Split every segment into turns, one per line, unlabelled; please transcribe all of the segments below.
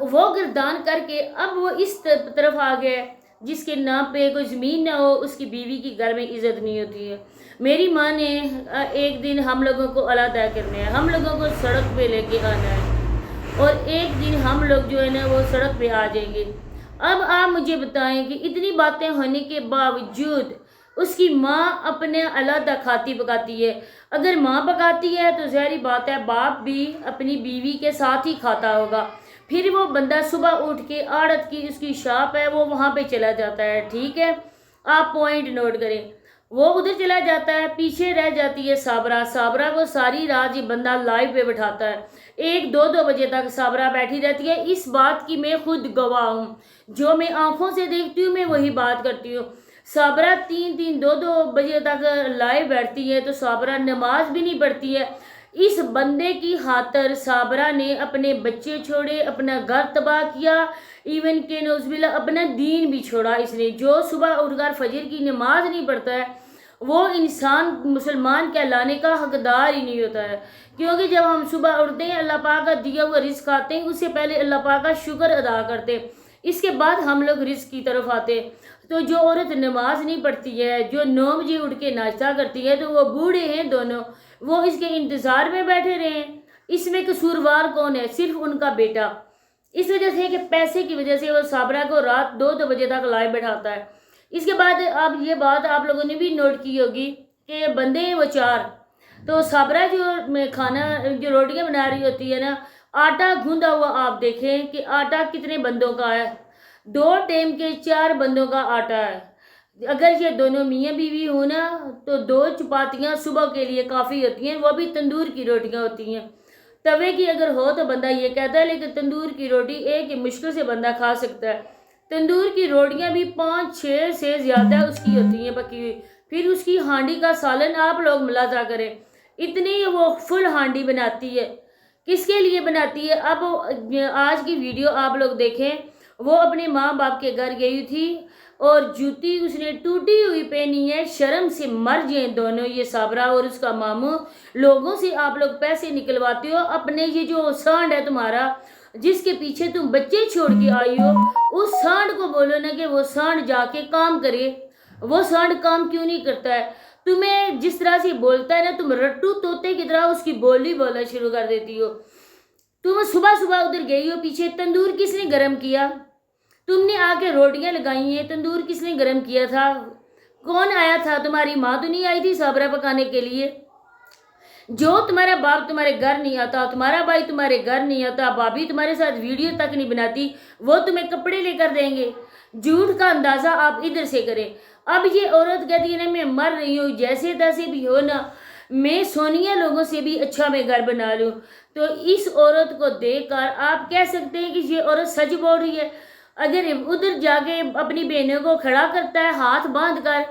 وہ گردان کر کے اب وہ اس طرف آ گیا جس کے نام پہ کوئی زمین نہ ہو، اس کی بیوی کی گھر میں عزت نہیں ہوتی ہے۔ میری ماں نے ایک دن ہم لوگوں کو علیحدہ کرنا ہے، ہم لوگوں کو سڑک پہ لے کے آنا ہے، اور ایک دن ہم لوگ جو ہے نا وہ سڑک پہ آ جائیں گے۔ اب آپ مجھے بتائیں کہ اتنی باتیں ہونے کے باوجود اس کی ماں اپنے علیحدہ کھاتی پکاتی ہے۔ اگر ماں پکاتی ہے تو ظاہری بات ہے باپ بھی اپنی بیوی کے ساتھ ہی کھاتا ہوگا۔ پھر وہ بندہ صبح اٹھ کے آڑت کی اس کی شاپ ہے وہ وہاں پہ چلا جاتا ہے، ٹھیک ہے، آپ پوائنٹ نوٹ کریں، وہ ادھر چلا جاتا ہے، پیچھے رہ جاتی ہے صابرہ کو ساری رات یہ بندہ لائیو پہ بٹھاتا ہے، 1-2 بجے تک صابرہ بیٹھی رہتی ہے۔ اس بات کی میں خود گواہ ہوں، جو میں آنکھوں سے دیکھتی ہوں میں وہی بات کرتی ہوں۔ صابرہ 3-2 بجے تک لائیو بیٹھتی ہے تو صابرہ نماز بھی نہیں پڑھتی ہے۔ اس بندے کی خاطر صابرہ نے اپنے بچے چھوڑے، اپنا گھر تباہ کیا، ایون کہ نعوذ باللہ اپنا دین بھی چھوڑا اس نے۔ جو صبح اٹھ کر فجر کی نماز نہیں پڑھتا ہے وہ انسان مسلمان کہلانے کا حقدار ہی نہیں ہوتا ہے، کیونکہ جب ہم صبح اٹھتے ہیں اللہ پاک کا دیا ہوا رزق کھاتے ہیں، اس سے پہلے اللہ پاک کا شکر ادا کرتے ہیں، اس کے بعد ہم لوگ رزق کی طرف آتے ہیں۔ تو جو عورت نماز نہیں پڑھتی ہے، جو 9 بجے اٹھ کے ناشتہ کرتی ہے، تو وہ بوڑھے ہیں دونوں، وہ اس کے انتظار میں بیٹھے رہے ہیں۔ اس میں قصوروار کون ہے؟ صرف ان کا بیٹا، اس وجہ سے کہ پیسے کی وجہ سے وہ صابرہ کو رات 2 بجے تک لائیو بیٹھاتا ہے۔ اس کے بعد اب یہ بات آپ لوگوں نے بھی نوٹ کی ہوگی کہ بندے ہیں وہ 4، تو صابرہ جو روٹیاں بنا رہی ہوتی ہے نا، آٹا گھندا ہوا آپ دیکھیں کہ آٹا کتنے بندوں کا ہے، 2 ٹائم کے 4 بندوں کا آٹا ہے۔ اگر یہ دونوں میاں بیوی ہوں نا تو 2 چپاتیاں صبح کے لیے کافی ہوتی ہیں، وہ بھی تندور کی روٹیاں ہوتی ہیں۔ توے کی اگر ہو تو بندہ یہ کہتا ہے، لیکن تندور کی روٹی ایک ہی مشکل سے بندہ کھا سکتا ہے۔ تندور کی روٹیاں بھی 5-6 سے زیادہ اس کی ہوتی ہیں پکی ہوئی، پھر اس کی ہانڈی کا سالن آپ لوگ ملاحظہ کریں، اتنی وہ فل ہانڈی بناتی ہے۔ کس کے لیے بناتی ہے؟ اب آج کی ویڈیو آپ لوگ دیکھیں، وہ اپنے ماں باپ کے گھر گئی تھی اور جوتی اس نے ٹوٹی ہوئی پہنی ہے، شرم سے مر جائیں دونوں، یہ صابرہ اور اس کا ماموں۔ لوگوں سے آپ لوگ پیسے نکلواتے ہو، اپنے یہ جو سانڈ ہے تمہارا جس کے پیچھے تم بچے چھوڑ کے آئی ہو، اس سانڈ کو بولو نا کہ وہ سانڈ جا کے کام کرے۔ وہ سانڈ کام کیوں نہیں کرتا ہے؟ تمہیں جس طرح سے بولتا ہے نا، تم رٹو طوطے کی طرح اس کی بولی بولنا شروع کر دیتی ہو۔ تم صبح صبح ادھر گئی ہو پیچھے، تندور کس نے گرم کیا؟ تم نے آ کے روٹیاں لگائی ہیں، تندور کس نے گرم کیا تھا؟ کون آیا تھا؟ تمہاری ماں تو نہیں آئی تھی صابرہ پکانے کے لیے؟ جو تمہارا باپ تمہارے گھر نہیں آتا، تمہارا بھائی تمہارے گھر نہیں آتا، بھابھی تمہارے ساتھ ویڈیو تک نہیں بناتی، وہ تمہیں کپڑے لے کر دیں گے؟ جھوٹ کا اندازہ آپ ادھر سے کریں۔ اب یہ عورت کہتی ہے نا میں مر رہی ہوں، جیسے تیسے بھی ہو نا، میں سونیا لوگوں سے بھی اچھا میں گھر بنا لوں۔ تو اس عورت کو دیکھ کر آپ کہہ سکتے ہیں کہ یہ عورت سچ بول رہی ہے۔ اگر ادھر جا کے اپنی بہنوں کو کھڑا کرتا ہے ہاتھ باندھ کر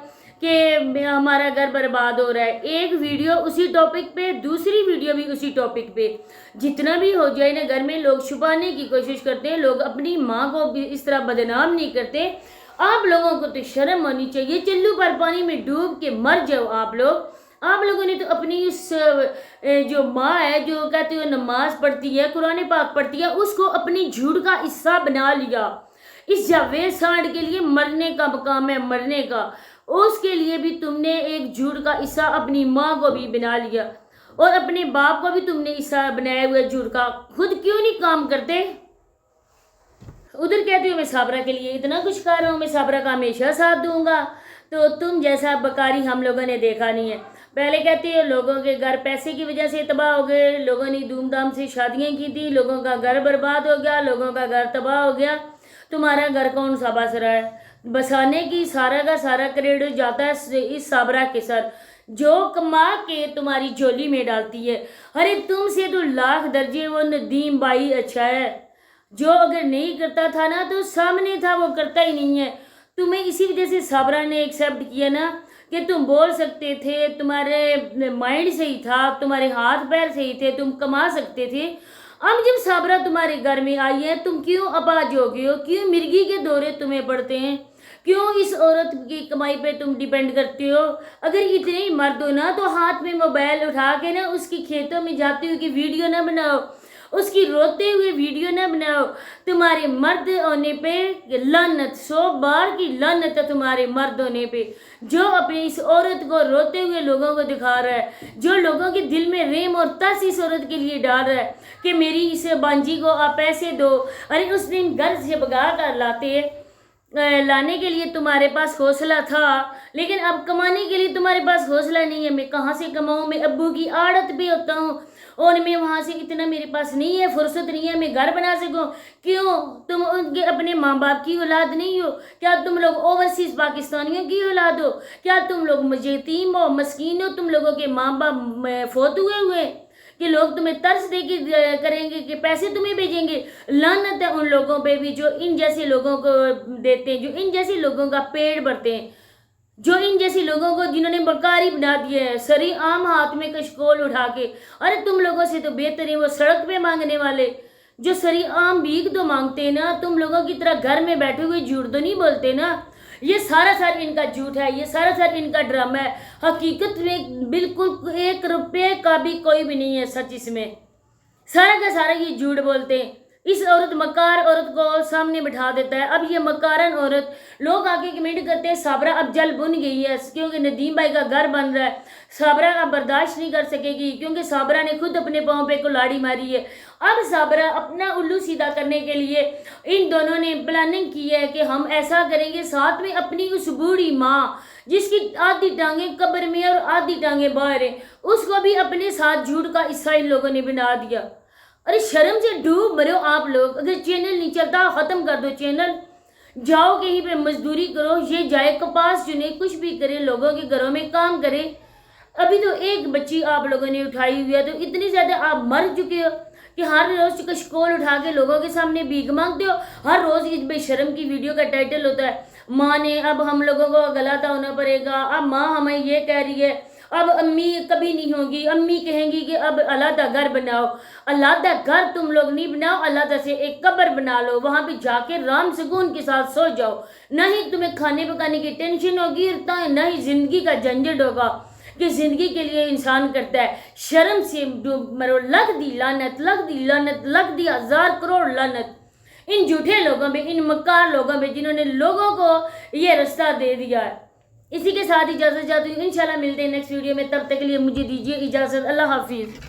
کہ ہمارا گھر برباد ہو رہا ہے، ایک ویڈیو اسی ٹاپک پہ، دوسری ویڈیو بھی اسی ٹاپک پہ، جتنا بھی ہو جائے نا گھر میں لوگ چھپانے کی کوشش کرتے ہیں، لوگ اپنی ماں کو بھی اس طرح بدنام نہیں کرتے۔ آپ لوگوں کو تو شرم ہونی چاہیے، چلو پر پانی میں ڈوب کے مر جاؤ آپ لوگوں نے تو اپنی اس جو ماں ہے جو کہتے ہو نماز پڑھتی ہے، قرآن پاک پڑھتی ہے، اس کو اپنی جھوٹ کا حصہ بنا لیا۔ اس جاوید سانڈ کے لیے مرنے کا مقام ہے، مرنے کا، اس کے لیے بھی تم نے ایک جھوٹ کا حصہ اپنی ماں کو بھی بنا لیا، اور اپنے باپ کو بھی تم نے حصہ بنایا ہوا جھوٹ کا۔ خود کیوں نہیں کام کرتے؟ ادھر کہتے ہو میں صابرہ کے لیے اتنا کچھ کر رہا ہوں، میں صابرہ کا ہمیشہ ساتھ دوں گا، تو تم جیسا بکاری ہم لوگوں نے دیکھا نہیں ہے۔ پہلے کہتے ہیں لوگوں کے گھر پیسے کی وجہ سے تباہ ہو گئے، لوگوں نے دھوم دھام سے شادیاں کی تھی، لوگوں کا گھر برباد ہو گیا، لوگوں کا گھر تباہ ہو گیا۔ تمہارا گھر کون سا بس رہا ہے؟ بسانے کی سارا کا سارا کریڈٹ جاتا ہے اس صابرہ کے ساتھ، جو کما کے تمہاری جھولی میں ڈالتی ہے۔ ارے تم سے تو لاکھ درجے وہ ندیم بھائی اچھا ہے، جو اگر نہیں کرتا تھا نا تو سامنے تھا، وہ کرتا ہی نہیں ہے۔ تمہیں اسی وجہ سے صابرہ نے ایکسیپٹ کیا نا کہ تم بول سکتے تھے، تمہارے مائنڈ صحیح تھا، تمہارے ہاتھ پیر صحیح تھے، تم کما سکتے تھے۔ اب جب صابرہ تمہارے گھر میں آئی ہے، تم کیوں اپاہج ہو گئے ہو؟ کیوں مرغی کے دورے تمہیں پڑتے ہیں؟ کیوں اس عورت کی کمائی پہ تم ڈیپینڈ کرتے ہو؟ اگر اتنے ہی مرد ہو نا تو ہاتھ میں موبائل اٹھا کے نا اس کی کھیتوں میں جاتے ہوئے کی ویڈیو نہ بناؤ، اس کی روتے ہوئے ویڈیو نہ بناؤ. تمہارے مرد ہونے پہ لعنت، 100 بار کی لعنت ہے تمہارے مرد ہونے پہ، جو اپنی اس عورت کو روتے ہوئے لوگوں کو دکھا رہا ہے، جو لوگوں کے دل میں رحم اور ترس اس عورت کے لیے ڈال رہا ہے کہ میری اس بانجی کو آپ پیسے دو. ارے اس دن گھر سے بگا کر لانے کے لیے تمہارے پاس حوصلہ تھا، لیکن اب کمانے کے لیے تمہارے پاس حوصلہ نہیں ہے. میں کہاں سے کماؤں؟ میں ابو کی عادت پہ ہوتا ہوں اور میں وہاں سے اتنا میرے پاس نہیں ہے، فرصت نہیں ہے میں گھر بنا سکوں. کیوں؟ تم ان کے اپنے ماں باپ کی اولاد نہیں ہو؟ کیا تم لوگ اوورسیز پاکستانیوں کی اولاد ہو؟ کیا تم لوگ یتیم ہو، مسکین ہو؟ تم لوگوں کے ماں باپ فوت ہوئے کہ لوگ تمہیں ترس دے کے کریں گے کہ پیسے تمہیں بھیجیں گے؟ لعنت ہے ان لوگوں پہ بھی جو ان جیسے لوگوں کو دیتے ہیں، جو ان جیسے لوگوں کا پیٹ بھرتے ہیں، جو ان جیسی لوگوں کو جنہوں نے مکاری بنا دیا ہے سری عام ہاتھ میں کشکول اٹھا کے. ارے تم لوگوں سے تو بہتر ہے وہ سڑک پہ مانگنے والے جو سری عام بھیک تو مانگتے ہیں نا. تم لوگوں کی طرح گھر میں بیٹھے ہوئے جھوٹ تو نہیں بولتے نا. یہ سارا ان کا جھوٹ ہے، یہ سارا ان کا ڈرامہ ہے. حقیقت میں بالکل 1 روپے کا بھی کوئی بھی نہیں ہے سچ اس میں. سارا کا سارا یہ جھوٹ بولتے ہیں. اس عورت مکار عورت کو سامنے بٹھا دیتا ہے. اب یہ مکارن عورت لوگ آگے کمنٹ کرتے ہیں صابرہ اب جل بن گئی ہے کیونکہ ندیم بھائی کا گھر بن رہا ہے. صابرہ اب برداشت نہیں کر سکے گی کیونکہ صابرہ نے خود اپنے پاؤں پہ کلاڑی ماری ہے. اب صابرہ اپنا الو سیدھا کرنے کے لیے ان دونوں نے پلاننگ کی ہے کہ ہم ایسا کریں گے، ساتھ میں اپنی اس بوڑھی ماں جس کی آدھی ٹانگیں قبر میں اور آدھی ٹانگیں باہر ہیں، اس کو بھی اپنے ساتھ جھوٹ کا حصہ ان لوگوں نے بنا دیا. ارے شرم سے ڈوب مرو آپ لوگ. اگر چینل نہیں چلتا ختم کر دو چینل، جاؤ کہیں پہ مزدوری کرو، یہ جائے کپاس چنے، کچھ بھی کرے، لوگوں کے گھروں میں کام کرے. ابھی تو ایک بچی آپ لوگوں نے اٹھائی ہوئی ہے تو اتنی زیادہ آپ مر چکے ہو کہ ہر روز کشکول اٹھا کے لوگوں کے سامنے بھیک مانگتے ہو. ہر روز اس بے شرم کی ویڈیو کا ٹائٹل ہوتا ہے ماں نے اب ہم لوگوں کو غلط ہونا پڑے گا، اب ماں ہمیں یہ کہہ رہی ہے، اب امی کبھی نہیں ہوگی، امی کہیں گی کہ اب علیحدہ گھر بناؤ. علیحدہ گھر تم لوگ نہیں بناؤ، علیحدہ سے ایک قبر بنا لو، وہاں پہ جا کے رام سکون کے ساتھ سو جاؤ. نہ ہی تمہیں کھانے پکانے کی ٹینشن ہوگی، نہ ہی زندگی کا جھنجھٹ ہوگا کہ زندگی کے لیے انسان کرتا ہے. شرم سے مرو. لگ دی لعنت، لگ دی لعنت، لگ دی 1000 کروڑ لعنت ان جھوٹے لوگوں پہ، ان مکار لوگوں پہ جنہوں نے لوگوں کو یہ رستہ دے دیا ہے. اسی کے ساتھ اجازت چاہتی ہوں، انشاءاللہ ملتے ہیں نیکسٹ ویڈیو میں. تب تک کے لیے مجھے دیجیے اجازت. اللہ حافظ.